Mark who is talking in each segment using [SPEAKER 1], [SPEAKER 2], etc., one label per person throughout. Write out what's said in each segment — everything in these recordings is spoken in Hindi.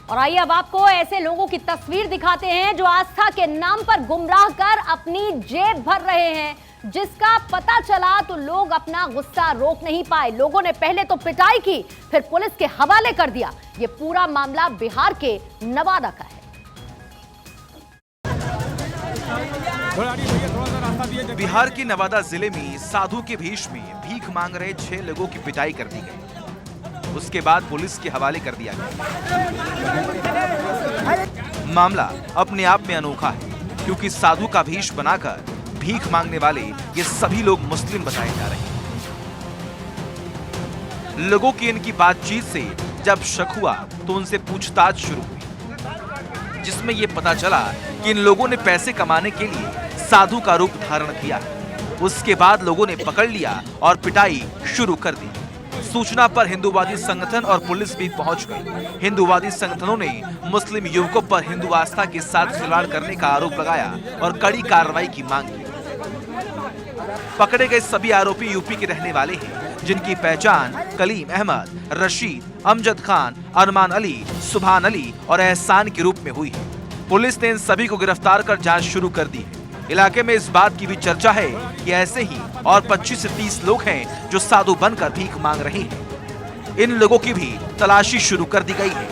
[SPEAKER 1] और आइए अब आपको ऐसे लोगों की तस्वीर दिखाते हैं जो आस्था के नाम पर गुमराह कर अपनी जेब भर रहे हैं। जिसका पता चला तो लोग अपना गुस्सा रोक नहीं पाए। लोगों ने पहले तो पिटाई की, फिर पुलिस के हवाले कर दिया। ये पूरा मामला बिहार के नवादा का है।
[SPEAKER 2] बिहार के नवादा जिले में साधु के भेष में भीख मांग रहे 6 लोगों की पिटाई कर दी गई। उसके बाद पुलिस के हवाले कर दिया गया। मामला अपने आप में अनोखा है, क्योंकि साधु का भेष बनाकर भीख मांगने वाले ये सभी लोग मुस्लिम बताए जा रहे हैं। लोगों की इनकी बातचीत से जब शक हुआ तो उनसे पूछताछ शुरू हुई, जिसमें ये पता चला कि इन लोगों ने पैसे कमाने के लिए साधु का रूप धारण किया। उसके बाद लोगों ने पकड़ लिया और पिटाई शुरू कर दी। सूचना पर हिंदूवादी संगठन और पुलिस भी पहुंच गई। हिंदूवादी संगठनों ने मुस्लिम युवकों पर हिंदू आस्था के साथ खिलवाड़ करने का आरोप लगाया और कड़ी कार्रवाई की मांग की। पकड़े गए सभी आरोपी यूपी के रहने वाले हैं, जिनकी पहचान कलीम अहमद, रशीद, अमजद खान, अरमान अली, सुभान अली और एहसान के रूप में हुई है। पुलिस ने इन सभी को गिरफ्तार कर जांच शुरू कर दी है। इलाके में इस बात की भी चर्चा है कि ऐसे ही और 25 से 30 लोग हैं जो साधु बनकर भीख मांग रहे हैं। इन लोगों की भी तलाशी शुरू कर दी गई है।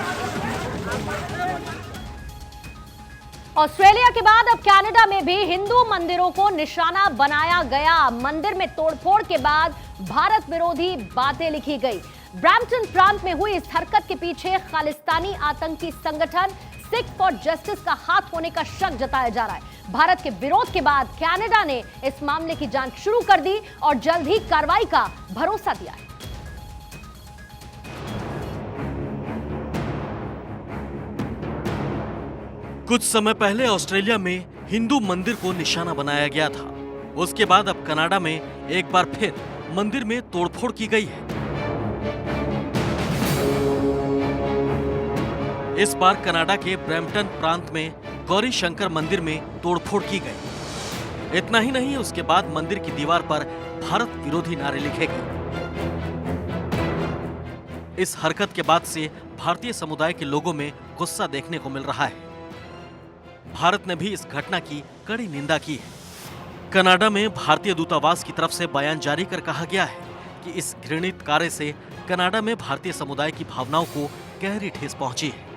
[SPEAKER 1] ऑस्ट्रेलिया के बाद अब कनाडा में भी हिंदू मंदिरों को निशाना बनाया गया। मंदिर में तोड़फोड़ के बाद भारत विरोधी बातें लिखी गई। ब्रैम्पटन प्रांत में हुई इस हरकत के पीछे खालिस्तानी आतंकी संगठन सिख फॉर जस्टिस का हाथ होने का शक जताया जा रहा है। भारत के विरोध के बाद कनाडा ने इस मामले की जांच शुरू कर दी और जल्द ही कार्रवाई का भरोसा दिया है।
[SPEAKER 3] कुछ समय पहले ऑस्ट्रेलिया में हिंदू मंदिर को निशाना बनाया गया था। उसके बाद अब कनाडा में एक बार फिर मंदिर में तोड़फोड़ की गई है। इस बार कनाडा के ब्रैम्पटन प्रांत में गौरी शंकर मंदिर में तोड़फोड़ की गई। इतना ही नहीं, उसके बाद मंदिर की दीवार पर भारत विरोधी नारे लिखे गए। इस हरकत के बाद से भारतीय समुदाय के लोगों में गुस्सा देखने को मिल रहा है। भारत ने भी इस घटना की कड़ी निंदा की है। कनाडा में भारतीय दूतावास की तरफ से बयान जारी कर कहा गया है कि इस घृणित कार्य से कनाडा में भारतीय समुदाय की भावनाओं को गहरी ठेस पहुंची है।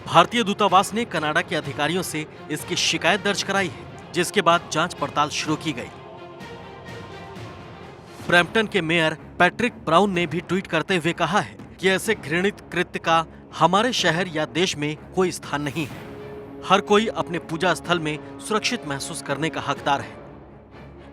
[SPEAKER 3] भारतीय दूतावास ने कनाडा के अधिकारियों से इसकी शिकायत दर्ज कराई है, जिसके बाद जांच पड़ताल शुरू की गई। ब्रैम्पटन के मेयर पैट्रिक ब्राउन ने भी ट्वीट करते हुए कहा है कि ऐसे घृणित कृत्य का हमारे शहर या देश में कोई स्थान नहीं है। हर कोई अपने पूजा स्थल में सुरक्षित महसूस करने का हकदार है।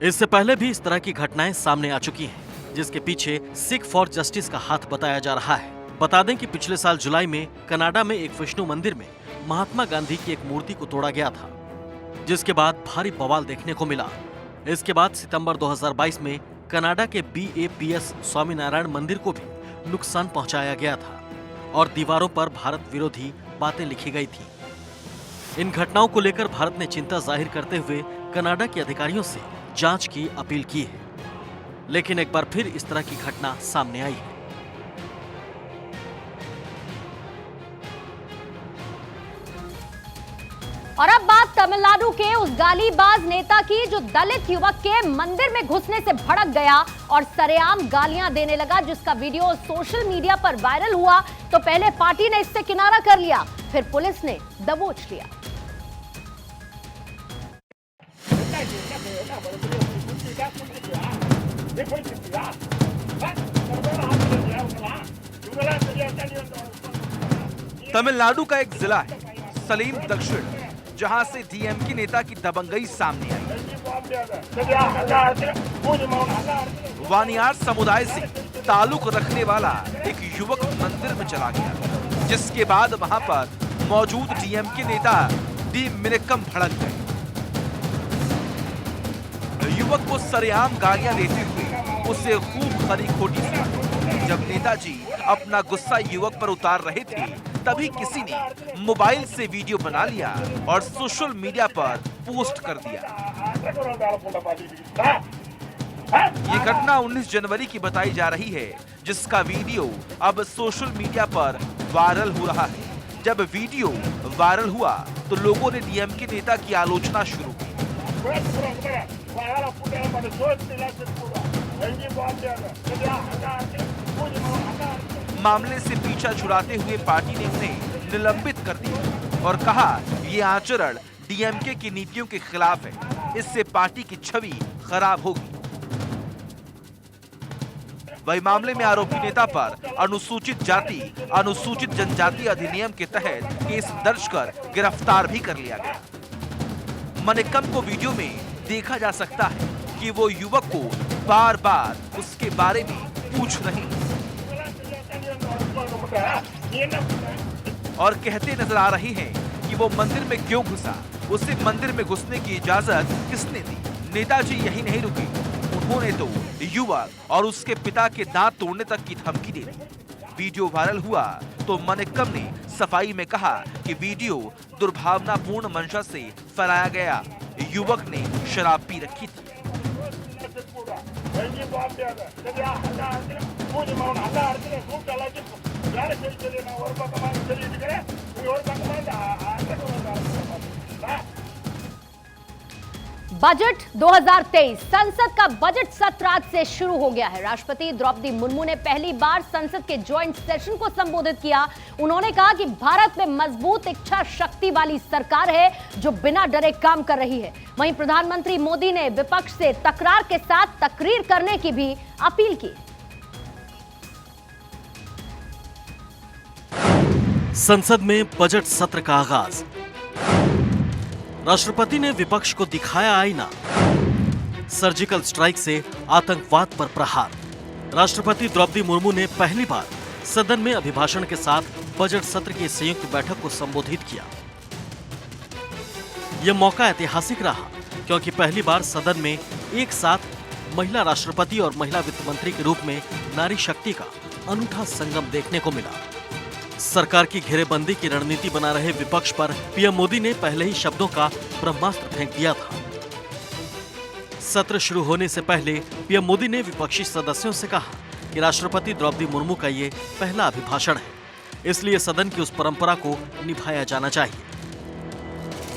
[SPEAKER 3] इससे पहले भी इस तरह की घटनाएं सामने आ चुकी हैं, जिसके पीछे सिख फॉर जस्टिस का हाथ बताया जा रहा है। बता दें कि पिछले साल जुलाई में कनाडा में एक विष्णु मंदिर में महात्मा गांधी की एक मूर्ति को तोड़ा गया था, जिसके बाद भारी बवाल देखने को मिला। इसके बाद सितंबर 2022 में कनाडा के BAPS स्वामीनारायण मंदिर को भी नुकसान पहुंचाया गया था और दीवारों पर भारत विरोधी बातें लिखी गई थी। इन घटनाओं को लेकर भारत ने चिंता जाहिर करते हुए कनाडा के अधिकारियों से जांच की अपील की है, लेकिन एक बार फिर इस तरह की घटना सामने आई है।
[SPEAKER 1] और अब बात तमिलनाडु के उस गालीबाज नेता की जो दलित युवक के मंदिर में घुसने से भड़क गया और सरेआम गालियां देने लगा, जिसका वीडियो सोशल मीडिया पर वायरल हुआ। तो पहले पार्टी ने इससे किनारा कर लिया, फिर पुलिस ने दबोच लिया।
[SPEAKER 2] तमिलनाडु का एक जिला है सलीम दक्षिण, जहां से DMK नेता की दबंगई सामने आई। वानियार समुदाय से ताल्लुक रखने वाला एक युवक मंदिर में चला गया, जिसके बाद वहां पर मौजूद DMK नेता डी मिनिकम भड़क गए। युवक को सरेआम गालियां देते हुए उसे खूब खरी खोटी सुनाई। जब नेताजी अपना गुस्सा युवक पर उतार रहे थे, तभी किसी ने मोबाइल से वीडियो बना लिया और सोशल मीडिया पर पोस्ट कर दिया। ये घटना 19 जनवरी की बताई जा रही है, जिसका वीडियो अब सोशल मीडिया पर वायरल हो रहा है। जब वीडियो वायरल हुआ तो लोगों ने डीएमके नेता की आलोचना शुरू की। मामले से पीछा छुड़ाते हुए पार्टी ने उन्हें निलंबित कर दिया और कहा ये आचरण डीएमके की नीतियों के खिलाफ है, इससे पार्टी की छवि खराब होगी। वही मामले में आरोपी नेता पर अनुसूचित जाति अनुसूचित जनजाति अधिनियम के तहत केस दर्ज कर गिरफ्तार भी कर लिया गया। मनिक्कम को वीडियो में देखा जा सकता है कि वो युवक को बार बार उसके बारे में पूछ रहे हैं और कहते नजर आ रहे हैं कि वो मंदिर में क्यों घुसा, उसे मंदिर में घुसने की इजाजत किसने दी। नेताजी यही नहीं रुके, उन्होंने तो युवक और उसके पिता के दांत तोड़ने तक की धमकी दे दी। वीडियो वायरल हुआ तो मनिक्कम ने सफाई में कहा कि वीडियो दुर्भावनापूर्ण मंशा से फैलाया गया। युवक ने शराब पी रखी थी।
[SPEAKER 1] बजट 2023 संसद का बजट सत्र आज से शुरू हो गया है। राष्ट्रपति द्रौपदी मुर्मू ने पहली बार संसद के ज्वाइंट सेशन को संबोधित किया। उन्होंने कहा कि भारत में मजबूत इच्छा शक्ति वाली सरकार है जो बिना डरे काम कर रही है। वहीं प्रधानमंत्री मोदी ने विपक्ष से तकरार के साथ तकरीर करने की भी अपील की।
[SPEAKER 3] संसद में बजट सत्र का आगाज। राष्ट्रपति ने विपक्ष को दिखाया आईना। सर्जिकल स्ट्राइक से आतंकवाद पर प्रहार। राष्ट्रपति द्रौपदी मुर्मू ने पहली बार सदन में अभिभाषण के साथ बजट सत्र की संयुक्त बैठक को संबोधित किया। यह मौका ऐतिहासिक रहा क्योंकि पहली बार सदन में एक साथ महिला राष्ट्रपति और महिला वित्त मंत्री के रूप में नारी शक्ति का अनूठा संगम देखने को मिला। सरकार की घेरेबंदी की रणनीति बना रहे विपक्ष पर पीएम मोदी ने पहले ही शब्दों का ब्रह्मास्त्र फेंक दिया था। सत्र शुरू होने से पहले पीएम मोदी ने विपक्षी सदस्यों से कहा कि राष्ट्रपति द्रौपदी मुर्मू का ये पहला अभिभाषण है, इसलिए सदन की उस परंपरा को निभाया जाना चाहिए।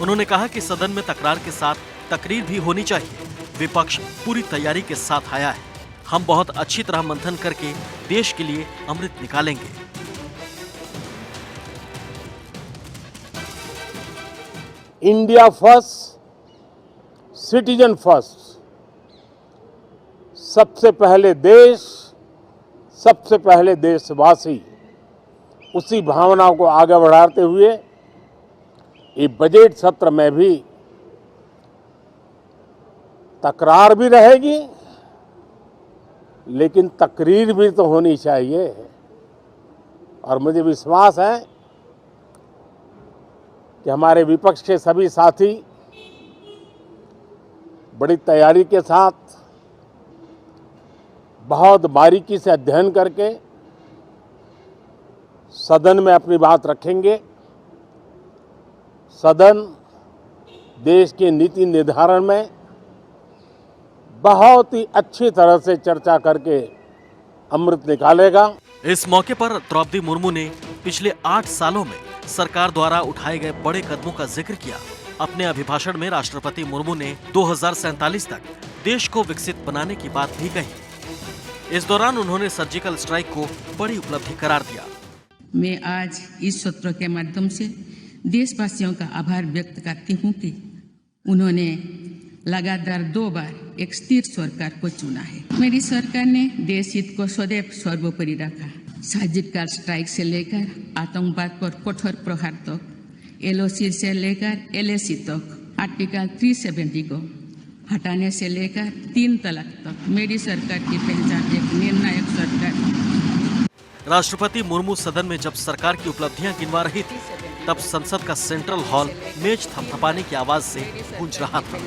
[SPEAKER 3] उन्होंने कहा कि सदन में तकरार के साथ तकरीर भी होनी चाहिए। विपक्ष पूरी तैयारी के साथ आया है। हम बहुत अच्छी तरह मंथन करके देश के लिए अमृत निकालेंगे।
[SPEAKER 4] India first, citizen first. सबसे पहले देश, सबसे पहले देशवासी, उसी भावना को आगे बढ़ाते हुए ये बजट सत्र में भी तकरार भी रहेगी, लेकिन तकरीर भी तो होनी चाहिए। और मुझे विश्वास है कि हमारे विपक्ष के सभी साथी बड़ी तैयारी के साथ बहुत बारीकी से अध्ययन करके सदन में अपनी बात रखेंगे। सदन देश के नीति निर्धारण में बहुत ही अच्छी तरह से चर्चा करके अमृत निकालेगा।
[SPEAKER 3] इस मौके पर द्रौपदी मुर्मू ने पिछले 8 सालों में सरकार द्वारा उठाए गए बड़े कदमों का जिक्र किया। अपने अभिभाषण में राष्ट्रपति मुर्मू ने 2047 तक देश को विकसित बनाने की बात भी कही। इस दौरान उन्होंने सर्जिकल स्ट्राइक को बड़ी उपलब्धि करार दिया।
[SPEAKER 5] मैं आज इस सत्र के माध्यम से देशवासियों का आभार व्यक्त करती हूँ कि उन्होंने लगातार 2 बार एक स्थिर सरकार को चुना है। मेरी सरकार ने देश हित को सदैव सर्वोपरि रखा। सर्जिकल स्ट्राइक से लेकर आतंकवाद पर कठोर प्रहार तक, LOC से लेकर LAC तक, आर्टिकल 370 को हटाने से लेकर 3 तलाक तक मेरी सरकार की पहचान एक निर्णायक सरकार।
[SPEAKER 3] राष्ट्रपति मुर्मू सदन में जब सरकार की उपलब्धियां गिनवा रही थी, तब संसद का सेंट्रल हॉल मेज थपथपाने की आवाज से गूंज रहा था।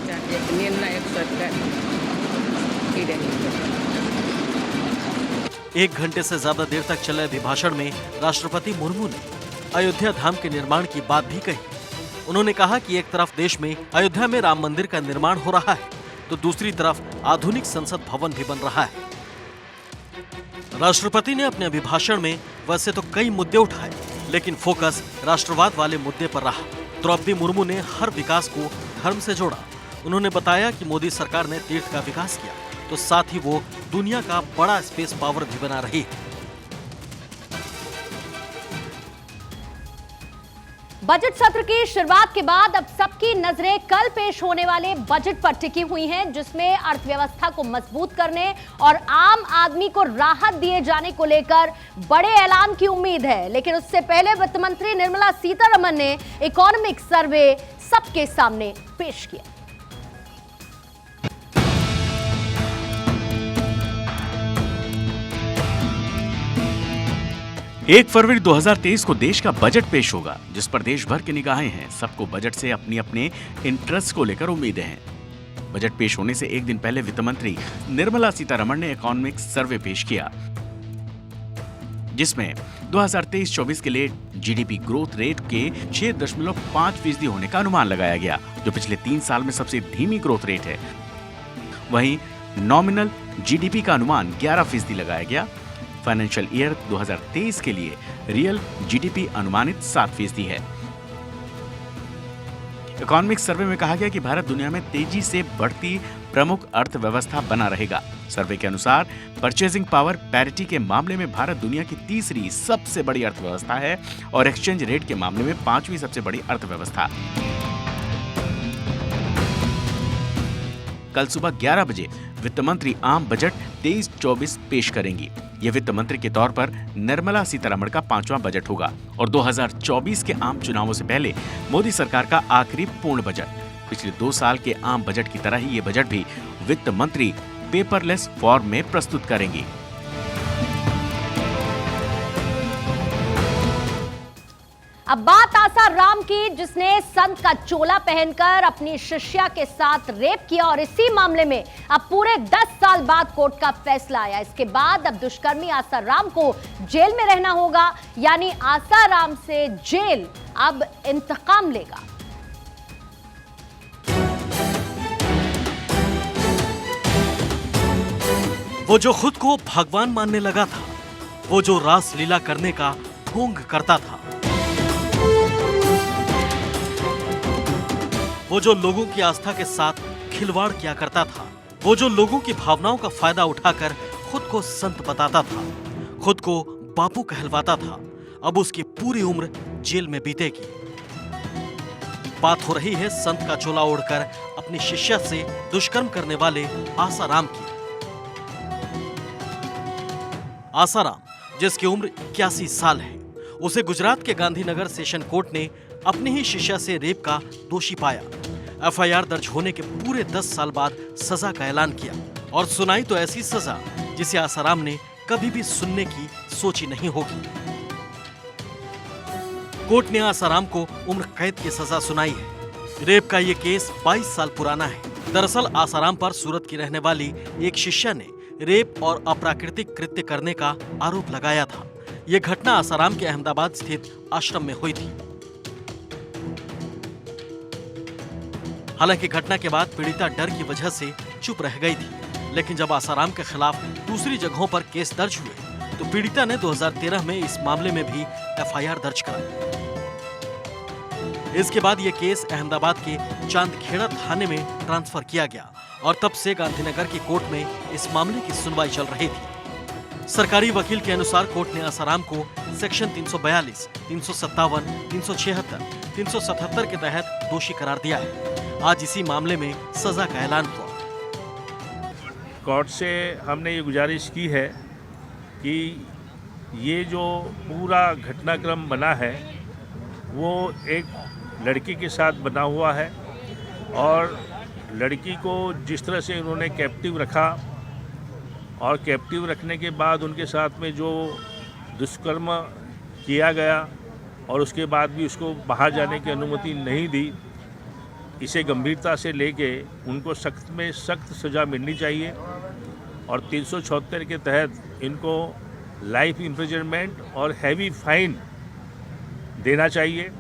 [SPEAKER 3] एक घंटे से ज्यादा देर तक चले अभिभाषण में राष्ट्रपति मुर्मू ने अयोध्या धाम के निर्माण की बात भी कही। उन्होंने कहा कि एक तरफ देश में अयोध्या में राम मंदिर का निर्माण हो रहा है, तो दूसरी तरफ आधुनिक संसद भवन भी बन रहा है। राष्ट्रपति ने अपने अभिभाषण में वैसे तो कई मुद्दे उठाए, लेकिन फोकस राष्ट्रवाद वाले मुद्दे पर रहा। द्रौपदी मुर्मू ने हर विकास को धर्म से जोड़ा। उन्होंने बताया कि मोदी सरकार ने तीर्थ का विकास किया तो साथ ही वो दुनिया का बड़ा स्पेस पावर भी बना रही है।
[SPEAKER 1] बजट सत्र की शुरुआत के बाद अब सबकी नजरें कल पेश होने वाले बजट पर टिकी हुई हैं, जिसमें अर्थव्यवस्था को मजबूत करने और आम आदमी को राहत दिए जाने को लेकर बड़े ऐलान की उम्मीद है। लेकिन उससे पहले वित्त मंत्री निर्मला सीतारमण ने इकोनॉमिक सर्वे सबके सामने पेश किया।
[SPEAKER 6] 1 फरवरी 2023 को देश का बजट पेश होगा, जिस पर देश भर की निगाहें हैं। सबको बजट से अपनी अपने इंटरेस्ट को लेकर उम्मीदें हैं। बजट पेश होने से एक दिन पहले वित्त मंत्री निर्मला सीतारमण ने इकोनॉमिक सर्वे पेश किया, जिसमें 2023-24 के लिए जीडीपी ग्रोथ रेट के 6.5% होने का अनुमान लगाया गया, जो पिछले 3 साल में सबसे धीमी ग्रोथ रेट है। वहीं नॉमिनल जीडीपी का अनुमान 11% लगाया गया। फाइनेंशियल ईयर 2023 के लिए रियल जीडीपी अनुमानित 7% है। इकोनॉमिक सर्वे में कहा गया कि भारत दुनिया में तेजी से बढ़ती प्रमुख अर्थव्यवस्था बना रहेगा। सर्वे के अनुसार परचेजिंग पावर पैरिटी के मामले में भारत दुनिया की तीसरी सबसे बड़ी अर्थव्यवस्था है और एक्सचेंज रेट के मामले में 5वीं सबसे बड़ी अर्थव्यवस्था। कल सुबह 11 बजे वित्त मंत्री आम बजट 23-24 पेश करेंगी। ये वित्त मंत्री के तौर पर निर्मला सीतारमण का 5वां बजट होगा और 2024 के आम चुनावों से पहले मोदी सरकार का आखिरी पूर्ण बजट। पिछले 2 साल के आम बजट की तरह ही ये बजट भी वित्त मंत्री पेपरलेस फॉर्म में प्रस्तुत करेंगी।
[SPEAKER 1] अब बात आसाराम की, जिसने संत का चोला पहनकर अपनी शिष्या के साथ रेप किया और इसी मामले में अब पूरे 10 साल बाद कोर्ट का फैसला आया। इसके बाद अब दुष्कर्मी आसाराम को जेल में रहना होगा, यानी आसाराम से जेल अब इंतकाम लेगा।
[SPEAKER 3] वो जो खुद को भगवान मानने लगा था, वो जो रास लीला करने का ढोंग करता था, वो जो लोगों की आस्था के साथ खिलवाड़ किया करता था, वो जो लोगों की भावनाओं का फायदा उठाकर खुद को संत बताता था, खुद को बापू कहलवाता था, अब उसकी पूरी उम्र जेल में बीतेगी। बात हो रही है संत का चोला ओढ़कर अपनी शिष्या से दुष्कर्म करने वाले आसाराम की। आसाराम, जिसकी उम्र 81 साल है, उसे गुजरात के गांधीनगर सेशन कोर्ट ने अपनी ही शिष्या से रेप का दोषी पाया। एफआईआर दर्ज होने के पूरे 10 साल बाद सजा का ऐलान किया और सुनाई तो ऐसी सजा जिसे आसाराम ने कभी भी सुनने की सोची नहीं होगी। कोर्ट ने आसाराम को उम्र कैद की सजा सुनाई है। रेप का ये केस 22 साल पुराना है। दरअसल आसाराम पर सूरत की रहने वाली एक शिष्या ने रेप और अप्राकृतिक कृत्य करने का आरोप लगाया था। यह घटना आसाराम के अहमदाबाद स्थित आश्रम में हुई थी। हालांकि घटना के बाद पीड़िता डर की वजह से चुप रह गई थी, लेकिन जब आसाराम के खिलाफ दूसरी जगहों पर केस दर्ज हुए तो पीड़िता ने 2013 में इस मामले में भी एफआईआर दर्ज कराई। इसके बाद यह केस अहमदाबाद के चांदखेड़ा थाने में ट्रांसफर किया गया और तब से गांधीनगर की कोर्ट में इस मामले की सुनवाई चल रही थी। सरकारी वकील के अनुसार कोर्ट ने आसाराम को सेक्शन 342, 357, 376, 377 के तहत दोषी करार दिया है। आज इसी मामले में सजा का ऐलान हुआ।
[SPEAKER 7] कोर्ट से हमने ये गुजारिश की है कि ये जो पूरा घटनाक्रम बना है वो एक लड़की के साथ बना हुआ है और लड़की को जिस तरह से उन्होंने कैप्टिव रखा और कैप्टिव रखने के बाद उनके साथ में जो दुष्कर्म किया गया और उसके बाद भी उसको बाहर जाने की अनुमति नहीं दी, इसे गंभीरता से लेके उनको सख्त में सख्त सज़ा मिलनी चाहिए और 376 के तहत इनको लाइफ इम्प्रिजनमेंट और हैवी फाइन देना चाहिए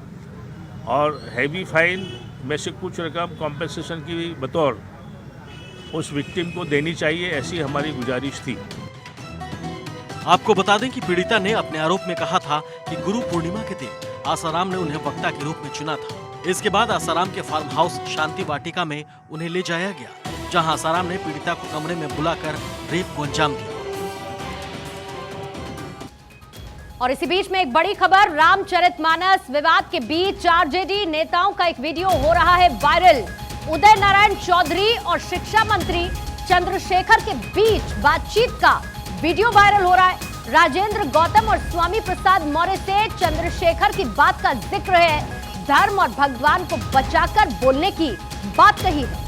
[SPEAKER 7] और हैवी फाइन में से कुछ रकम कॉम्पेंसेशन की बतौर उस विक्टिम को देनी चाहिए, ऐसी हमारी गुजारिश थी।
[SPEAKER 3] आपको बता दें कि पीड़िता ने अपने आरोप में कहा था कि गुरु पूर्णिमा के दिन आसाराम ने उन्हें वक्ता के रूप में चुना था। इसके बाद आसाराम के फार्म हाउस शांति वाटिका में उन्हें ले जाया गया, जहां आसाराम ने पीड़िता को कमरे में बुलाकर रेप को अंजाम दिया।
[SPEAKER 1] और इसी बीच में एक बड़ी खबर, रामचरितमानस विवाद के बीच आरजेडी नेताओं का एक वीडियो हो रहा है वायरल। उदय नारायण चौधरी और शिक्षा मंत्री चंद्रशेखर के बीच बातचीत का वीडियो वायरल हो रहा है। राजेंद्र गौतम और स्वामी प्रसाद मौर्य से चंद्रशेखर की बात का जिक्र है, धर्म और भगवान को बचाकर बोलने की बात कही है।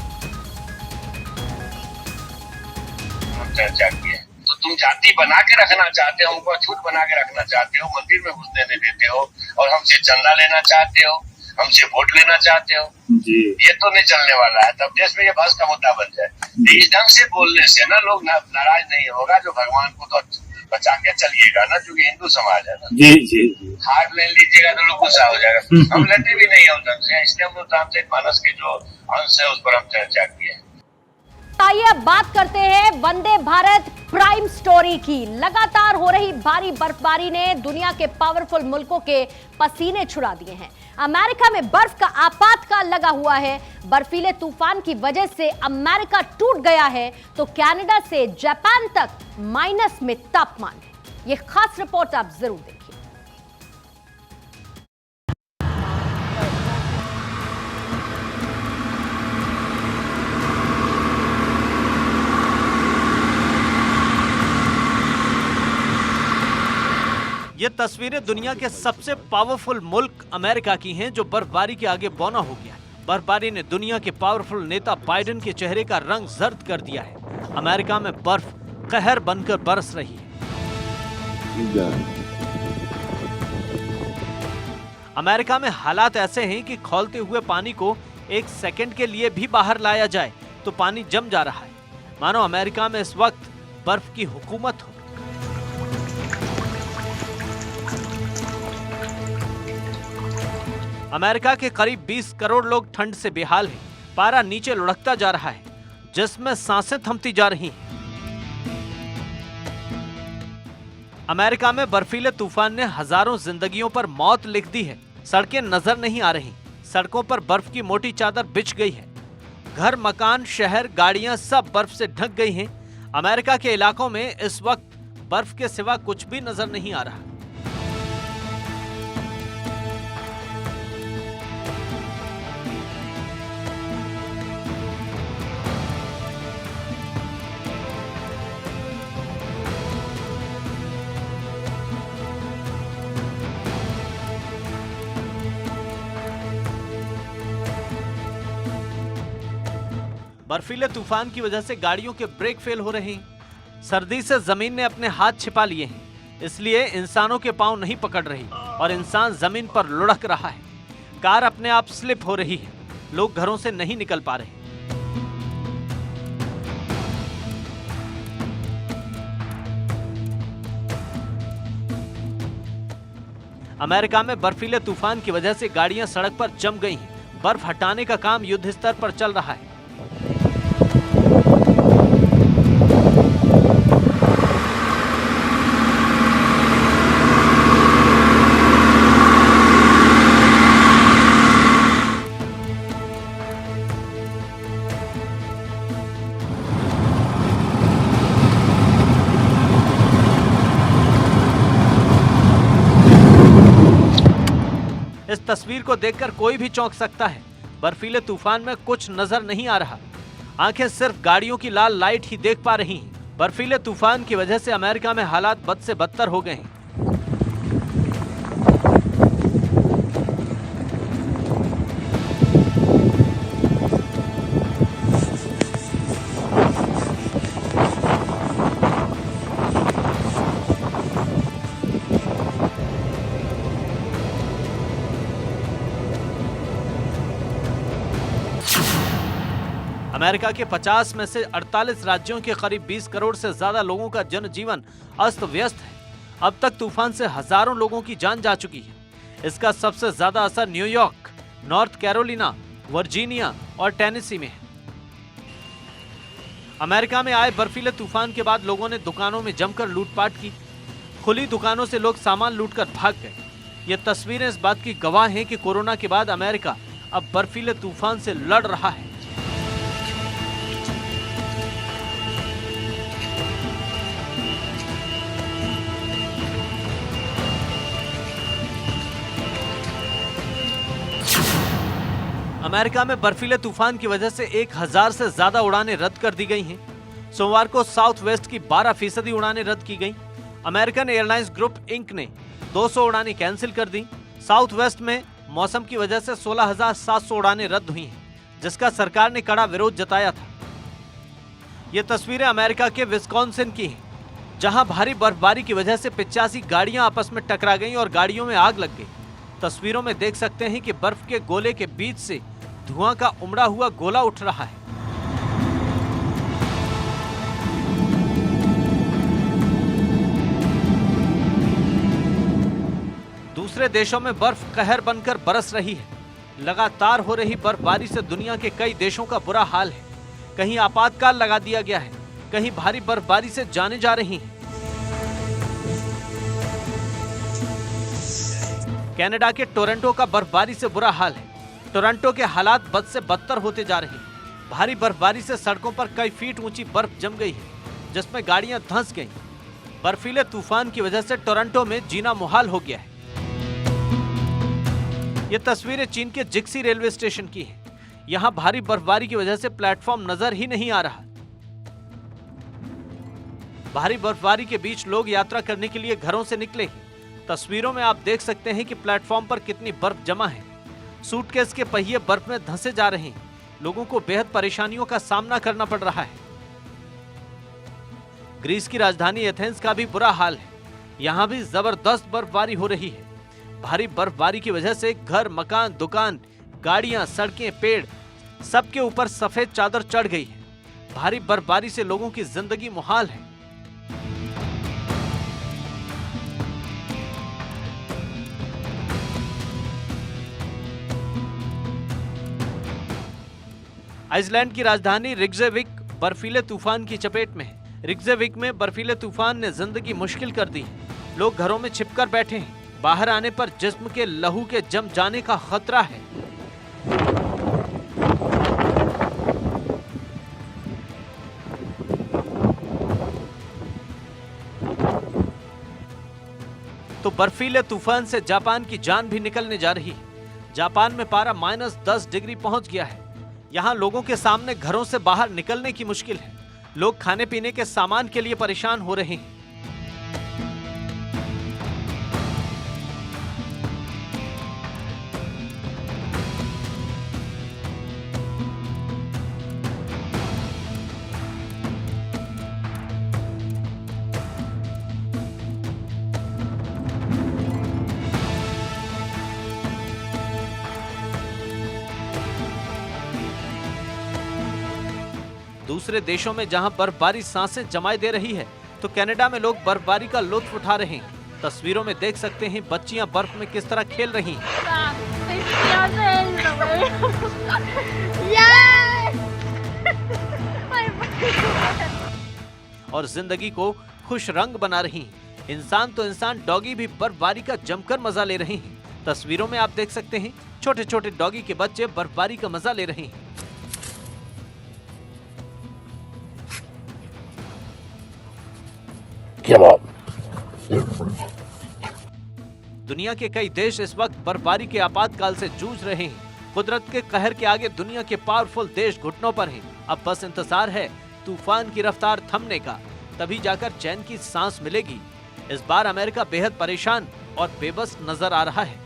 [SPEAKER 8] चर्चा की है तो तुम जाति बना के रखना चाहते हो, हमको छूट बना के रखना चाहते हो, मंदिर में घुसने नहीं देते हो और हमसे चंदा लेना चाहते हो, हमसे वोट लेना चाहते हो जी। ये तो नहीं चलने वाला है। तब देश में ये बहस का मुद्दा बन जाए। इस ढंग से बोलने से ना लोग नाराज नहीं होगा, जो भगवान को तो बचा के चलिएगा ना, क्योंकि हिंदू समाज है ना जी जी। हार्ट ले लीजिएगा तो लोग गुस्सा हो जाएगा। हम लेते भी नहीं है उस ढंग से, इसलिए हम लोग रामचरितमानस के जो अंश है उस पर हम चर्चा किए।
[SPEAKER 1] आइए अब बात करते हैं वंदे भारत प्राइम स्टोरी की। लगातार हो रही भारी बर्फबारी ने दुनिया के पावरफुल मुल्कों के पसीने छुड़ा दिए हैं। अमेरिका में बर्फ का आपातकाल लगा हुआ है। बर्फीले तूफान की वजह से अमेरिका टूट गया है, तो कनाडा से जापान तक माइनस में तापमान है। यह खास रिपोर्ट आप जरूर देखिए।
[SPEAKER 3] ये तस्वीरें दुनिया के सबसे पावरफुल मुल्क अमेरिका की हैं, जो बर्फबारी के आगे बौना हो गया है। बर्फबारी ने दुनिया के पावरफुल नेता बाइडेन के चेहरे का रंग जर्द कर दिया है। अमेरिका में बर्फ कहर बनकर बरस रही है। अमेरिका में हालात ऐसे हैं कि खौलते हुए पानी को एक सेकंड के लिए भी बाहर लाया जाए तो पानी जम जा रहा है, मानो अमेरिका में इस वक्त बर्फ की हुकूमत हो। अमेरिका के करीब 20 करोड़ लोग ठंड से बेहाल हैं। पारा नीचे लुढ़कता जा रहा है, जिसमें सांसें थमती जा रही हैं। अमेरिका में बर्फीले तूफान ने हजारों जिंदगियों पर मौत लिख दी है। सड़कें नजर नहीं आ रही, सड़कों पर बर्फ की मोटी चादर बिछ गई है। घर, मकान, शहर, गाड़ियां सब बर्फ से ढक गई हैं। अमेरिका के इलाकों में इस वक्त बर्फ के सिवा कुछ भी नजर नहीं आ रहा। बर्फीले तूफान की वजह से गाड़ियों के ब्रेक फेल हो रहे हैं। सर्दी से जमीन ने अपने हाथ छिपा लिए हैं, इसलिए इंसानों के पांव नहीं पकड़ रही और इंसान जमीन पर लुढ़क रहा है। कार अपने आप स्लिप हो रही है, लोग घरों से नहीं निकल पा रहे। अमेरिका में बर्फीले तूफान की वजह से गाड़ियां सड़क पर जम गई हैं। बर्फ हटाने का काम युद्ध स्तर पर चल रहा है। इस तस्वीर को देखकर कोई भी चौंक सकता है। बर्फीले तूफान में कुछ नजर नहीं आ रहा, आंखें सिर्फ गाड़ियों की लाल लाइट ही देख पा रही हैं। बर्फीले तूफान की वजह से अमेरिका में हालात बद से बदतर हो गए हैं। अमेरिका के 50 में से 48 राज्यों के करीब 20 करोड़ से ज्यादा लोगों का जनजीवन अस्त व्यस्त है। अब तक तूफान से हजारों लोगों की जान जा चुकी है। इसका सबसे ज्यादा असर न्यूयॉर्क, नॉर्थ कैरोलिना, वर्जीनिया और टेनेसी में है। अमेरिका में आए बर्फीले तूफान के बाद लोगों ने दुकानों में जमकर लूटपाट की। खुली दुकानों से लोग सामान लूटकर भाग गए। ये तस्वीरें इस बात की गवाह हैं कि कोरोना के बाद अमेरिका अब बर्फीले तूफान से लड़ रहा है। अमेरिका में बर्फीले तूफान की वजह से 1000 से ज्यादा उड़ानें रद्द कर दी गई हैं। सोमवार को साउथ वेस्ट की 12% उड़ानें रद्द की गईं। अमेरिकन एयरलाइंस ग्रुप इंक ने 200 उड़ानें कैंसिल कर दी। साउथ वेस्ट में मौसम की वजह से 16,700 उड़ानें रद्द हुई हैं, जिसका सरकार ने कड़ा विरोध जताया था। ये तस्वीरें अमेरिका के विस्कॉन्सिन की हैं, जहां भारी बर्फबारी की वजह से 85 गाड़ियां आपस में टकरा गईं और गाड़ियों में आग लग गई। तस्वीरों में देख सकते हैं कि बर्फ के गोले के बीच से धुआं का उमड़ा हुआ गोला उठ रहा है। दूसरे देशों में बर्फ कहर बनकर बरस रही है। लगातार हो रही बर्फबारी से दुनिया के कई देशों का बुरा हाल है। कहीं आपातकाल लगा दिया गया है, कहीं भारी बर्फबारी से जाने जा रही हैं। कनाडा के टोरंटो का बर्फबारी से बुरा हाल है। टोरंटो के हालात बद से बदतर होते जा रहे हैं। भारी बर्फबारी से सड़कों पर कई फीट ऊंची बर्फ जम गई है, जिसमें गाड़ियां धंस गईं। बर्फीले तूफान की वजह से टोरंटो में जीना मुहाल हो गया है। ये तस्वीरें चीन के जिक्सी रेलवे स्टेशन की हैं। यहां भारी बर्फबारी की वजह से प्लेटफॉर्म नजर ही नहीं आ रहा। भारी बर्फबारी के बीच लोग यात्रा करने के लिए घरों से निकले। तस्वीरों में आप देख सकते हैं कि प्लेटफॉर्म पर कितनी बर्फ जमा है। सूटकेस के पहिए बर्फ में धंसे जा रहे हैं। लोगों को बेहद परेशानियों का सामना करना पड़ रहा है। ग्रीस की राजधानी एथेंस का भी बुरा हाल है। यहां भी जबरदस्त बर्फबारी हो रही है। भारी बर्फबारी की वजह से घर, मकान, दुकान, गाड़ियां, सड़कें, पेड़ सबके ऊपर सफेद चादर चढ़ गई है। भारी बर्फबारी से लोगों की जिंदगी मुहाल है। आइसलैंड की राजधानी रिक्जेविक बर्फीले तूफान की चपेट में है। रिक्जेविक में बर्फीले तूफान ने जिंदगी मुश्किल कर दी है। लोग घरों में छिपकर बैठे हैं। बाहर आने पर जिस्म के लहू के जम जाने का खतरा है। तो बर्फीले तूफान से जापान की जान भी निकलने जा रही है। जापान में पारा -10 डिग्री पहुंच गया है। यहां लोगों के सामने घरों से बाहर निकलने की मुश्किल है। लोग खाने पीने के सामान के लिए परेशान हो रहे हैं। दूसरे देशों में जहां बर्फबारी सांसें जमाए दे रही है, तो कनाडा में लोग बर्फबारी का लुत्फ उठा रहे हैं। तस्वीरों में देख सकते हैं बच्चियां बर्फ में किस तरह खेल रही हैं। और जिंदगी को खुश रंग बना रही हैं। इंसान तो इंसान, डॉगी भी बर्फबारी का जमकर मजा ले रहे हैं। तस्वीरों में आप देख सकते हैं छोटे छोटे डॉगी के बच्चे बर्फबारी का मजा ले रहे हैं। दुनिया के कई देश इस वक्त बर्फबारी के आपातकाल से जूझ रहे हैं। कुदरत के कहर के आगे दुनिया के पावरफुल देश घुटनों पर हैं। अब बस इंतजार है तूफान की रफ्तार थमने का, तभी जाकर चैन की सांस मिलेगी। इस बार अमेरिका बेहद परेशान और बेबस नजर आ रहा है।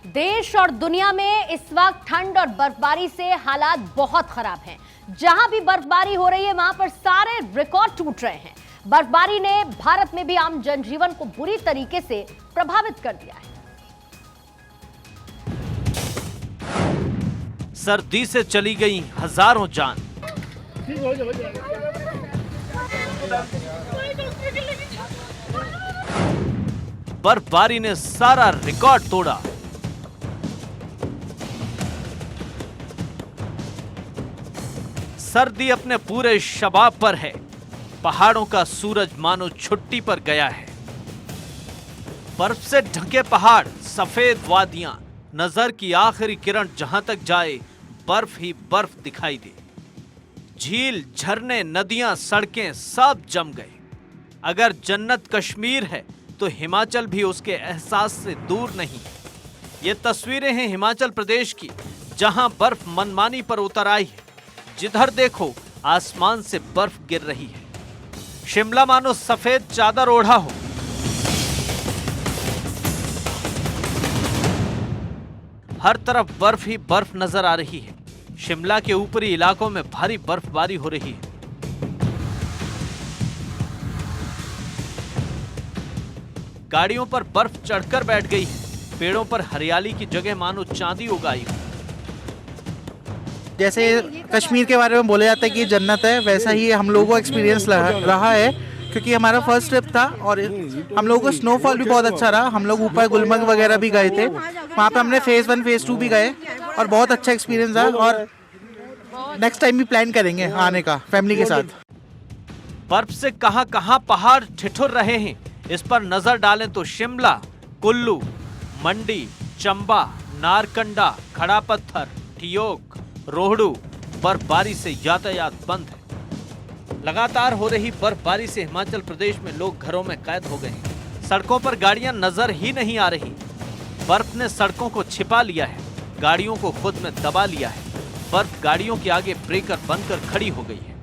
[SPEAKER 1] देश और दुनिया में इस वक्त ठंड और बर्फबारी से हालात बहुत खराब हैं। जहां भी बर्फबारी हो रही है वहां पर सारे रिकॉर्ड टूट रहे हैं। बर्फबारी ने भारत में भी आम जनजीवन को बुरी तरीके से प्रभावित कर दिया है।
[SPEAKER 3] सर्दी से चली गई हजारों जान। बर्फबारी ने सारा रिकॉर्ड तोड़ा। सर्दी अपने पूरे शबाब पर है, पहाड़ों का सूरज मानो छुट्टी पर गया है। बर्फ से ढके पहाड़, सफेद वादियां, नजर की आखिरी किरण जहां तक जाए बर्फ ही बर्फ दिखाई दे। झील, झरने, नदियां, सड़कें सब जम गए। अगर जन्नत कश्मीर है तो हिमाचल भी उसके एहसास से दूर नहीं। ये तस्वीरें हैं हिमाचल प्रदेश की, जहां बर्फ मनमानी पर उतर आई है। जिधर देखो आसमान से बर्फ गिर रही है। शिमला मानो सफेद चादर ओढ़ा हो। हर तरफ बर्फ ही बर्फ नजर आ रही है। शिमला के ऊपरी इलाकों में भारी बर्फबारी हो रही है। गाड़ियों पर बर्फ चढ़कर बैठ गई है। पेड़ों पर हरियाली की जगह मानो चांदी उगाई हो।
[SPEAKER 9] जैसे कश्मीर के बारे में बोला जाता है कि जन्नत है, वैसा ही हम लोगों को एक्सपीरियंस रहा है, क्योंकि हमारा फर्स्ट ट्रिप था और हम लोगों को स्नोफॉल भी बहुत अच्छा रहा। हम लोग ऊपर गुलमर्ग वगैरह भी गए थे, वहाँ पे हमने फेज़ 1 फेज़ 2 भी गए और बहुत अच्छा एक्सपीरियंस रहा। और नेक्स्ट टाइम भी प्लान करेंगे आने का फैमिली के साथ।
[SPEAKER 3] बर्फ से कहां कहां पहाड़ ठिठुर रहे हैं, इस पर नजर डालें तो शिमला, कुल्लू, मंडी, चंबा, नारकंडा, खड़ा पत्थर, ठियोग, रोहडू बर्फबारी से यातायात बंद है। लगातार हो रही बर्फबारी से हिमाचल प्रदेश में लोग घरों में कैद हो गए हैं। सड़कों पर गाड़ियां नजर ही नहीं आ रही। बर्फ ने सड़कों को छिपा लिया है, गाड़ियों को खुद में दबा लिया है। बर्फ गाड़ियों के आगे ब्रेकर बनकर खड़ी हो गई है।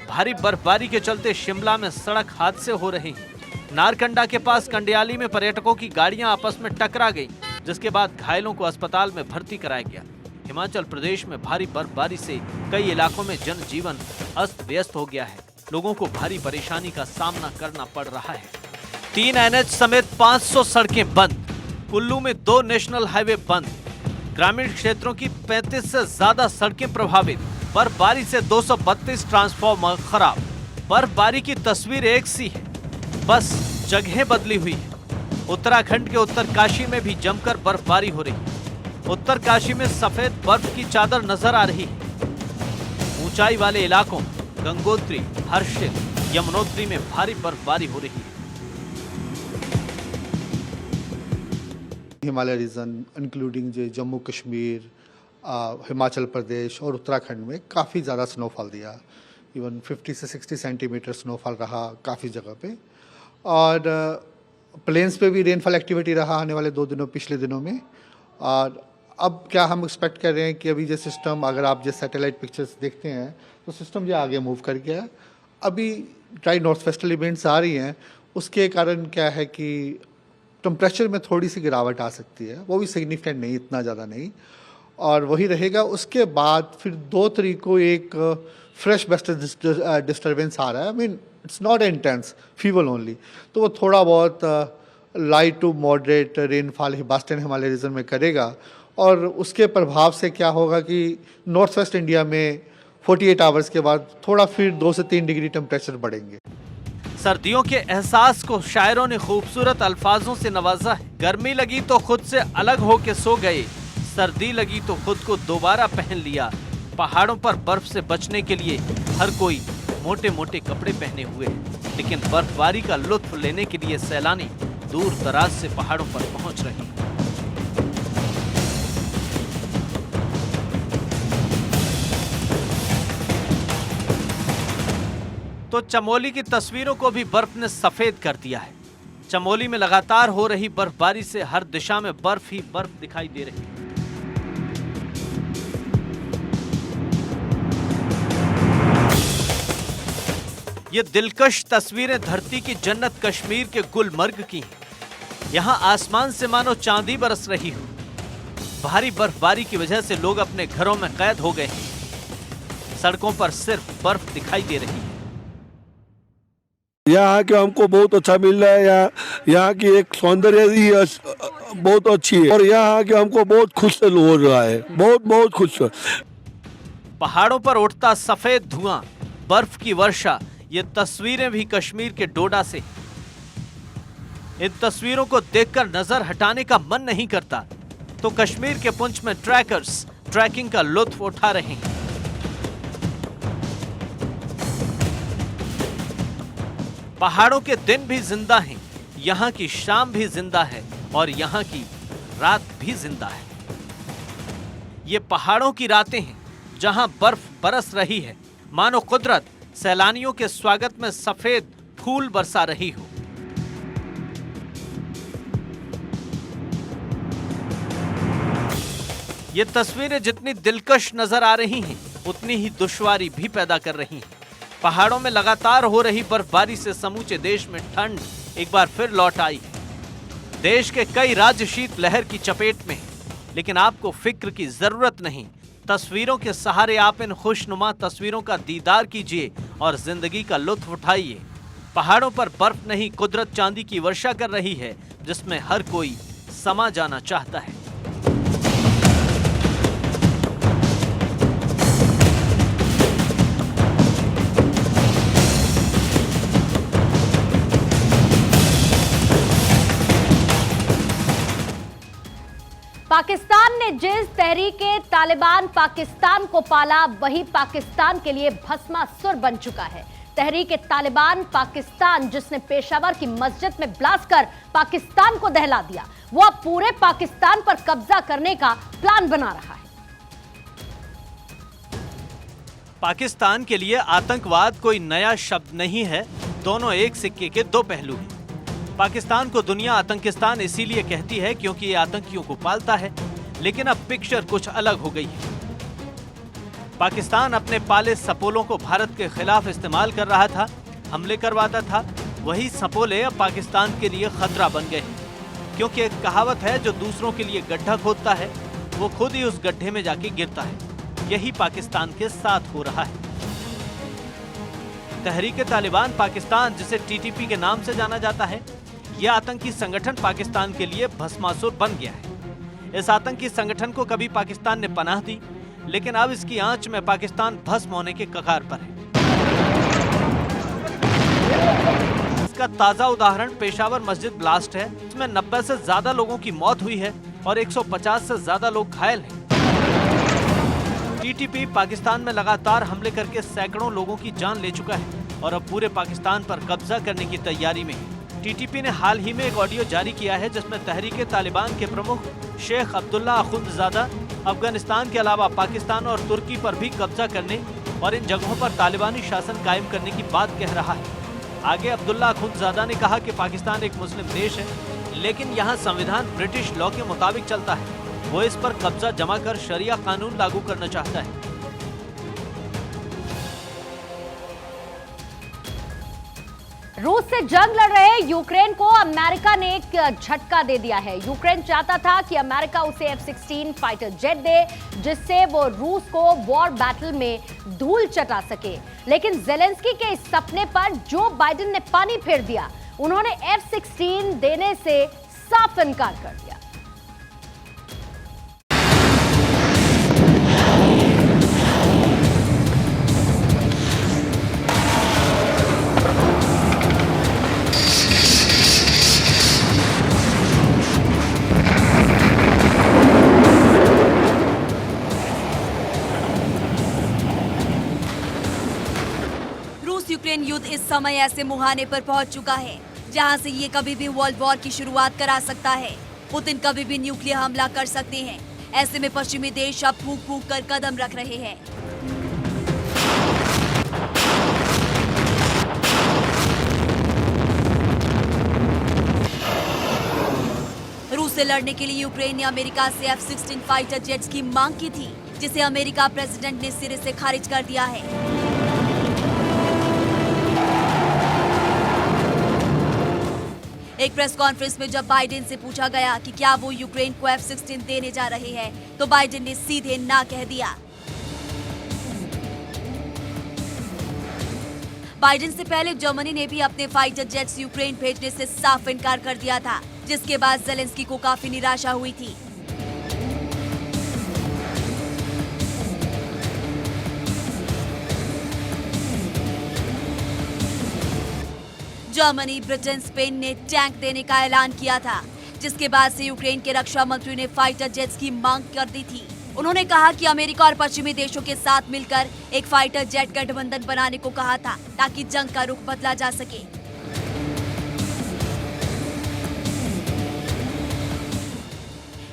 [SPEAKER 3] भारी बर्फबारी के चलते शिमला में सड़क हादसे हो रहे हैं। नारकंडा के पास कंडियाली में पर्यटकों की गाड़ियां आपस में टकरा गईं, जिसके बाद घायलों को अस्पताल में भर्ती कराया गया। हिमाचल प्रदेश में भारी बर्फबारी से कई इलाकों में जनजीवन अस्त व्यस्त हो गया है। लोगों को भारी परेशानी का सामना करना पड़ रहा है। 3 NH समेत 500 सड़कें बंद। कुल्लू में 2 नेशनल हाईवे बंद। ग्रामीण क्षेत्रों की 35 से ज्यादा सड़कें प्रभावित। बर्फबारी से 232 ट्रांसफार्मर खराब। बर्फबारी की तस्वीर एक सी है, बस जगह बदली हुई है। उत्तराखंड के उत्तरकाशी में भी जमकर बर्फबारी हो रही है। उत्तरकाशी में सफेद बर्फ की चादर नजर आ रही है। ऊंचाई वाले इलाकों गंगोत्री, हर्षिल, यमुनोत्री में भारी बर्फबारी हो रही है।
[SPEAKER 10] हिमालय रीजन इंक्लूडिंग जो जम्मू कश्मीर, हिमाचल प्रदेश और उत्तराखंड में काफ़ी ज़्यादा स्नोफॉल दिया। इवन 50 से 60 सेंटीमीटर स्नोफॉल रहा काफ़ी जगह पे। और प्लेन्स पे भी रेनफॉल एक्टिविटी रहा आने वाले 2 दिनों पिछले दिनों में। और अब क्या हम एक्सपेक्ट कर रहे हैं कि अभी जो सिस्टम, अगर आप जो सैटेलाइट पिक्चर्स देखते हैं तो सिस्टम जो आगे मूव कर गया। अभी ड्राई नॉर्थ वेस्टर्न इवेंट्स आ रही हैं, उसके कारण क्या है कि टेम्परेचर में थोड़ी सी गिरावट आ सकती है, वो भी सिग्निफिकेंट नहीं, इतना ज़्यादा नहीं, और वही रहेगा। उसके बाद फिर 2 तारीख को एक फ्रेश वेस्टर्न डिस्टर्बेंस आ रहा है। I mean it's not intense, fever only, तो वो थोड़ा बहुत light to moderate rainfall western Himalaya region में करेगा। और उसके प्रभाव से क्या होगा कि नॉर्थ वेस्ट इंडिया में 48 आवर्स के बाद थोड़ा फिर 2 से 3 डिग्री टेम्परेचर बढ़ेंगे।
[SPEAKER 3] सर्दियों के एहसास को शायरों ने खूबसूरत अल्फाजों से नवाजा है। गर्मी लगी तो खुद से अलग होके सो गए, सर्दी लगी तो खुद को दोबारा पहन लिया। पहाड़ों पर बर्फ से बचने के लिए हर कोई मोटे मोटे कपड़े पहने हुए है, लेकिन बर्फबारी का लुत्फ लेने के लिए सैलानी दूर दराज से पहाड़ों पर पहुंच रहे हैं। तो चमोली की तस्वीरों को भी बर्फ ने सफेद कर दिया है। चमोली में लगातार हो रही बर्फबारी से हर दिशा में बर्फ ही बर्फ दिखाई दे रही है। ये दिलकश तस्वीरें धरती की जन्नत कश्मीर के गुलमर्ग की हैं। यहां आसमान से मानो चांदी बरस रही हो। भारी बर्फबारी की वजह से लोग अपने घरों में कैद हो गए हैं। सड़कों पर सिर्फ बर्फ दिखाई दे रही है।
[SPEAKER 11] यहाँ के हमको बहुत अच्छा मिल रहा है। यहाँ की एक सौंदर्य ही बहुत अच्छी है और यहाँ के हमको बहुत खुश हो रहा है, बहुत खुश।
[SPEAKER 3] पहाड़ों पर उठता सफेद धुआं, बर्फ की वर्षा, ये तस्वीरें भी कश्मीर के डोडा से। इन तस्वीरों को देखकर नजर हटाने का मन नहीं करता, तो कश्मीर के पुंछ में ट्रैकर्स ट्रैकिंग का लुत्फ उठा रहे हैं। पहाड़ों के दिन भी जिंदा हैं, यहाँ की शाम भी जिंदा है और यहाँ की रात भी जिंदा है। ये पहाड़ों की रातें हैं जहां बर्फ बरस रही है, मानो कुदरत सैलानियों के स्वागत में सफेद फूल बरसा रही हो। ये तस्वीरें जितनी दिलकश नजर आ रही हैं, उतनी ही दुश्वारी भी पैदा कर रही हैं। पहाड़ों में लगातार हो रही बर्फबारी से समूचे देश में ठंड एक बार फिर लौट आई है। देश के कई राज्य शीत लहर की चपेट में हैं, लेकिन आपको फिक्र की जरूरत नहीं। तस्वीरों के सहारे आप इन खुशनुमा तस्वीरों का दीदार कीजिए और जिंदगी का लुत्फ उठाइए। पहाड़ों पर बर्फ नहीं, कुदरत चांदी की वर्षा कर रही है, जिसमें हर कोई समा जाना चाहता है।
[SPEAKER 1] पाकिस्तान ने जिस तहरीके तालिबान पाकिस्तान को पाला, वही पाकिस्तान के लिए भस्मासुर बन चुका है। तहरीके तालिबान पाकिस्तान, जिसने पेशावर की मस्जिद में ब्लास्ट कर पाकिस्तान को दहला दिया, वो अब पूरे पाकिस्तान पर कब्जा करने का प्लान बना रहा है।
[SPEAKER 3] पाकिस्तान के लिए आतंकवाद कोई नया शब्द नहीं है, दोनों एक सिक्के के दो पहलू हैं। पाकिस्तान को दुनिया आतंकिस्तान इसीलिए कहती है क्योंकि ये आतंकियों को पालता है, लेकिन अब पिक्चर कुछ अलग हो गई है। पाकिस्तान अपने पाले सपोलों को भारत के खिलाफ इस्तेमाल कर रहा था, हमले करवाता था। वही सपोले अब पाकिस्तान के लिए खतरा बन गए हैं, क्योंकि एक कहावत है, जो दूसरों के लिए गड्ढा खोदता है वो खुद ही उस गड्ढे में जाके गिरता है। यही पाकिस्तान के साथ हो रहा है। तहरीके तालिबान पाकिस्तान, जिसे टीटीपी के नाम से जाना जाता है, यह आतंकी संगठन पाकिस्तान के लिए भस्मासुर बन गया है। इस आतंकी संगठन को कभी पाकिस्तान ने पनाह दी, लेकिन अब इसकी आंच में पाकिस्तान भस्म होने के कगार पर है। इसका ताजा उदाहरण पेशावर मस्जिद ब्लास्ट है। इसमें 90 से ज्यादा लोगों की मौत हुई है और 150 से ज्यादा लोग घायल हैं। टीटीपी पाकिस्तान में लगातार हमले करके सैकड़ों लोगों की जान ले चुका है और अब पूरे पाकिस्तान पर कब्जा करने की तैयारी में है। टीटीपी ने हाल ही में एक ऑडियो जारी किया है, जिसमें तहरीके तालिबान के प्रमुख शेख अब्दुल्ला अखुंदजादा अफगानिस्तान के अलावा पाकिस्तान और तुर्की पर भी कब्जा करने और इन जगहों पर तालिबानी शासन कायम करने की बात कह रहा है। आगे अब्दुल्ला अखुंदजादा ने कहा कि पाकिस्तान एक मुस्लिम देश है, लेकिन यहाँ संविधान ब्रिटिश लॉ के मुताबिक चलता है। वो इस पर कब्जा जमा कर शरिया कानून लागू करना चाहता है।
[SPEAKER 1] रूस से जंग लड़ रहे यूक्रेन को अमेरिका ने एक झटका दे दिया है। यूक्रेन चाहता था कि अमेरिका उसे F-16 फाइटर जेट दे, जिससे वो रूस को वॉर बैटल में धूल चटा सके, लेकिन जेलेंस्की के इस सपने पर जो बाइडेन ने पानी फेर दिया। उन्होंने F-16 देने से साफ इनकार कर दिया।
[SPEAKER 12] यूक्रेन युद्ध इस समय ऐसे मुहाने पर पहुंच चुका है जहां से ये कभी भी वर्ल्ड वॉर की शुरुआत करा सकता है। पुतिन कभी भी न्यूक्लियर हमला कर सकते हैं। ऐसे में पश्चिमी देश अब फूंक फूंक कर कदम रख रहे हैं। रूस से लड़ने के लिए यूक्रेन ने अमेरिका से F-16 फाइटर जेट्स की मांग की थी, जिसे अमेरिका प्रेसिडेंट ने सिरे से खारिज कर दिया है। एक प्रेस कॉन्फ्रेंस में जब बाइडेन से पूछा गया कि क्या वो यूक्रेन को F-16 देने जा रहे हैं, तो बाइडेन ने सीधे ना कह दिया। बाइडेन से पहले जर्मनी ने भी अपने फाइटर जेट्स यूक्रेन भेजने से साफ इनकार कर दिया था, जिसके बाद जेलेंस्की को काफी निराशा हुई थी। जर्मनी, ब्रिटेन, स्पेन ने टैंक देने का ऐलान किया था, जिसके बाद से यूक्रेन के रक्षा मंत्री ने फाइटर जेट्स की मांग कर दी थी। उन्होंने कहा कि अमेरिका और पश्चिमी देशों के साथ मिलकर एक फाइटर जेट गठबंधन बनाने को कहा था, ताकि जंग का रुख बदला जा सके।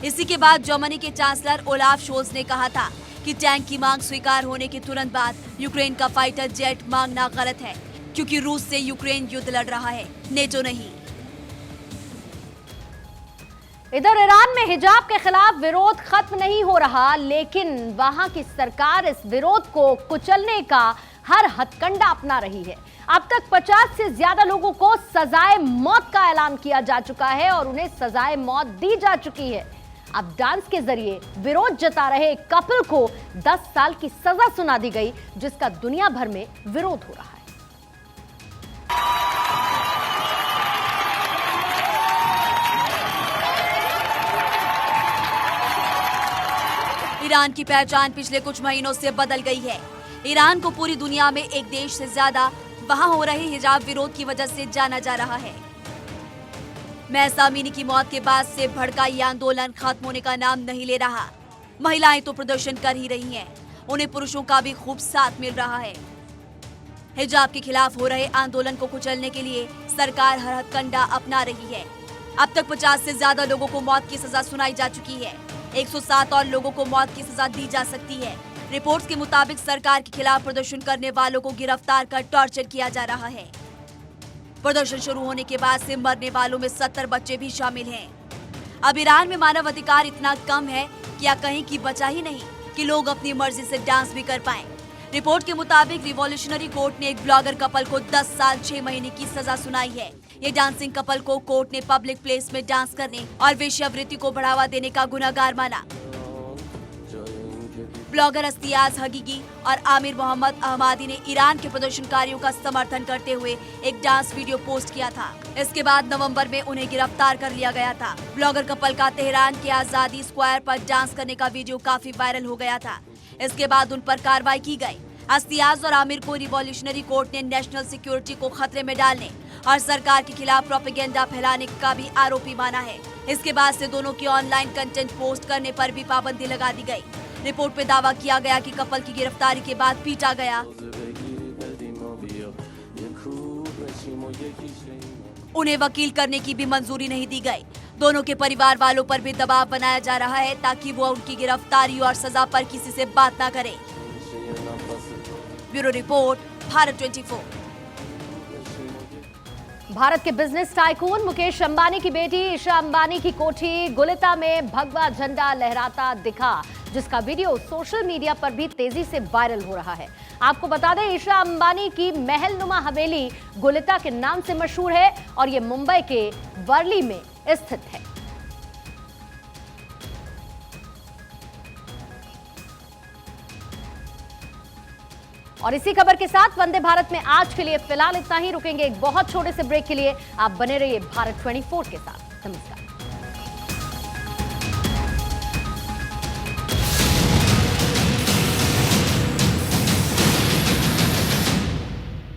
[SPEAKER 12] इसी के बाद जर्मनी के चांसलर ओलाफ शोल्ज ने कहा था कि टैंक की मांग स्वीकार होने के तुरंत बाद यूक्रेन का फाइटर जेट मांगना गलत है, क्योंकि रूस से यूक्रेन युद्ध लड़ रहा है, नेटो नहीं।
[SPEAKER 1] इधर ईरान में हिजाब के खिलाफ विरोध खत्म नहीं हो रहा, लेकिन वहां की सरकार इस विरोध को कुचलने का हर हथकंडा अपना रही है। अब तक 50 से ज्यादा लोगों को सजाए मौत का ऐलान किया जा चुका है और उन्हें सजाए मौत दी जा चुकी है। अब डांस के जरिए विरोध जता रहे कपल को 10 साल की सजा सुना दी गई, जिसका दुनिया भर में विरोध हो रहा है।
[SPEAKER 12] ईरान की पहचान पिछले कुछ महीनों से बदल गई है। ईरान को पूरी दुनिया में एक देश से ज्यादा वहां हो रहे हिजाब विरोध की वजह से जाना जा रहा है। महसा अमीनी की मौत के बाद से भड़का ये आंदोलन खत्म होने का नाम नहीं ले रहा। महिलाएं तो प्रदर्शन कर ही रही हैं, उन्हें पुरुषों का भी खूब साथ मिल रहा है। हिजाब के खिलाफ हो रहे आंदोलन को कुचलने के लिए सरकार हर हथकंडा अपना रही है। अब तक 50 से ज्यादा लोगों को मौत की सजा सुनाई जा चुकी है। 107 और लोगों को मौत की सजा दी जा सकती है। रिपोर्ट्स के मुताबिक सरकार के खिलाफ प्रदर्शन करने वालों को गिरफ्तार कर टॉर्चर किया जा रहा है। प्रदर्शन शुरू होने के बाद से मरने वालों में 70 बच्चे भी शामिल हैं। अब ईरान में मानव अधिकार इतना कम है कि या कहीं की बचा ही नहीं कि लोग अपनी मर्जी से डांस भी कर पाएं। रिपोर्ट के मुताबिक रिवॉल्यूशनरी कोर्ट ने एक ब्लॉगर कपल को 10 साल 6 महीने की सजा सुनाई है। ये डांसिंग कपल को कोर्ट ने पब्लिक प्लेस में डांस करने और वेश्यावृत्ति को बढ़ावा देने का गुनहगार माना। ब्लॉगर अस्तियाज हगीगी और आमिर मोहम्मद अहमदी ने ईरान के प्रदर्शनकारियों का समर्थन करते हुए एक डांस वीडियो पोस्ट किया था। इसके बाद नवंबर में उन्हें गिरफ्तार कर लिया गया था। ब्लॉगर कपल का तेहरान के आजादी स्क्वायर पर डांस करने का वीडियो काफी वायरल हो गया था। इसके बाद उन पर कार्रवाई की गई। अस्तियाज और आमिर को रिवॉल्यूशनरी कोर्ट ने नेशनल सिक्योरिटी को खतरे में डालने और सरकार के खिलाफ प्रोपेगेंडा फैलाने का भी आरोपी माना है। इसके बाद से दोनों की ऑनलाइन कंटेंट पोस्ट करने पर भी पाबंदी लगा दी गई। रिपोर्ट में दावा किया गया कि कपल की गिरफ्तारी के बाद पीटा गया। उन्हें वकील करने की भी मंजूरी नहीं दी गई। दोनों के परिवार वालों पर भी दबाव बनाया जा रहा है ताकि वो उनकी गिरफ्तारी और सजा पर किसी से बात न करें। Bureau report, Bharat 24।
[SPEAKER 1] भारत के बिजनेस टाइकून मुकेश अंबानी की बेटी ईशा अंबानी की कोठी गुलिता में भगवा झंडा लहराता दिखा, जिसका वीडियो सोशल मीडिया पर भी तेजी से वायरल हो रहा है। आपको बता दें, ईशा अंबानी की महलनुमा हवेली गुलिता के नाम से मशहूर है और ये मुंबई के वर्ली में स्थित है। और इसी खबर के साथ वंदे भारत में आज के लिए फिलहाल इतना ही। रुकेंगे एक बहुत छोटे से ब्रेक के लिए। आप बने रहिए भारत 24 के साथ। नमस्कार।